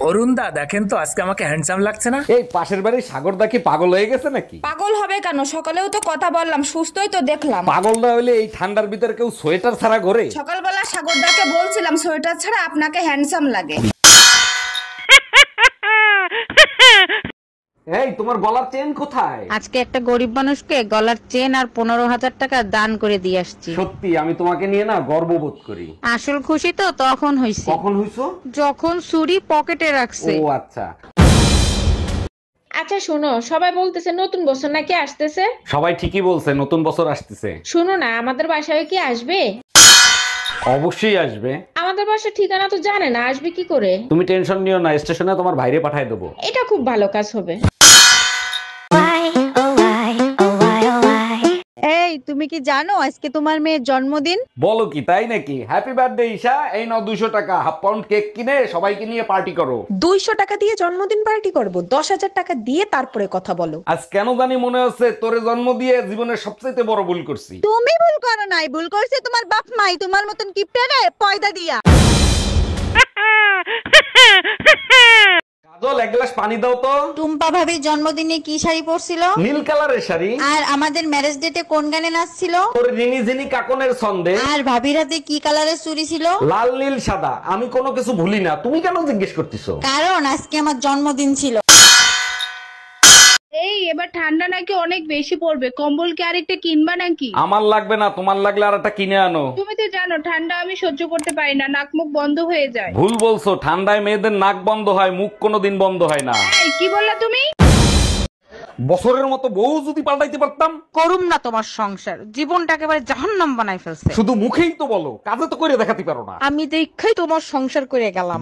অরুণ দা দেখেন তো আজকে আমাকে হ্যান্ডসাম লাগছে না? এই পাশের বাড়ির সাগরদা কি পাগল হয়ে গেছে নাকি? পাগল হবে কেন? সকালেও তো কথা বললাম, সুস্থই তো দেখলাম। পাগল না হলে এই ঠান্ডার ভিতরে কেউ সোয়েটার ছাড়া ঘোরে? সকালবেলা সাগরদাকে বলছিলাম সোয়েটার ছাড়া আপনাকে হ্যান্ডসাম লাগে। এই তোমার গলার চেন কোথায়? আজকে একটা গরিব মানুষকে গলার চেন আর 15,000 টাকা দান করে দিয়ে আসছি। সত্যি আমি তোমাকে নিয়ে না গর্ববোধ করি। আসল খুশি তো তখন হইছে কখন হইছো? যখন ছুরি পকেটে রাখছে। ও আচ্ছা। আচ্ছা শোনো, সবাই বলতেছে নতুন বছর নাকি আসতেছে। সবাই ঠিকই বলছে, নতুন বছর আসতেছে। শোনো না, আমাদের বাসায় কি আসবে? অবশ্যই আসবে। আমাদের বাসার ঠিকানা তো জানে না, আসবে কি করে? তুমি টেনশন নিও না, স্টেশনে তোমার ভাইরে পাঠায় দেবো। এটা খুব ভালো কাজ হবে। এই তুমি কি জানো আজকে তোমার মেয়ের জন্মদিন? বলো কি, তাই নাকি? Happy birthday Isha. এই নাও 200 টাকা, হাফ পাউন্ড কেক কিনে সবাইকে নিয়ে পার্টি করো। 200 টাকা দিয়ে জন্মদিন পার্টি করব? 10,000 টাকা দিয়ে তারপরে কথা বলো। আজ কেন জানি মনে হচ্ছে তোরে জন্ম দিয়ে জীবনের সবচেয়ে বড় ভুল করছি। তুমি ভুল করো নাই, ভুল করছে তোমার বাপ মাই তোমার মতন কিপটারে পয়দা দিয়া। কাজল, এক গ্লাস পানি দাও তো। টুম্পা ভাবির জন্মদিনে কি শাড়ি পরছিল? নীল কালারের শাড়ি। আর আমাদের ম্যারেজ ডেটে কোন গানে নাচছিল? তোর রিনি ঝিনি কাকনের ছন্দে। আর ভাবির হাতে কি কালারের চুড়ি ছিল? লাল নীল সাদা, আমি কোনো কিছু ভুলি না। তুমি কেন জিজ্ঞেস করতেছো? কারণ আজকে আমার জন্মদিন ছিল। এই এবার ঠান্ডা নাকি অনেক বেশি পড়বে, কম্বল কি আরেকটা কিনবা নাকি? আমার লাগবে না, তোমার লাগলে আর একটা কিনে আনো। তুমি তো জানো ঠান্ডা আমি সহ্য করতে পারি না, নাক মুখ বন্ধ হয়ে যায়। ভুল বলছো, ঠান্ডায় মেয়েদের নাক বন্ধ হয়, মুখ কোনোদিন বন্ধ হয় না। এই কি বললা তুমি? বছরের মতো বউ যদি পাল্টাইতে পারতাম। করুম না তোমার সংসার, জীবনটা একেবারে জাহান্নাম বানাই ফেলছে। শুধু মুখেই তো বলো, কাজে তো করে দেখাতে পারো না। আমি দেখাই তোমার সংসার করে গেলাম।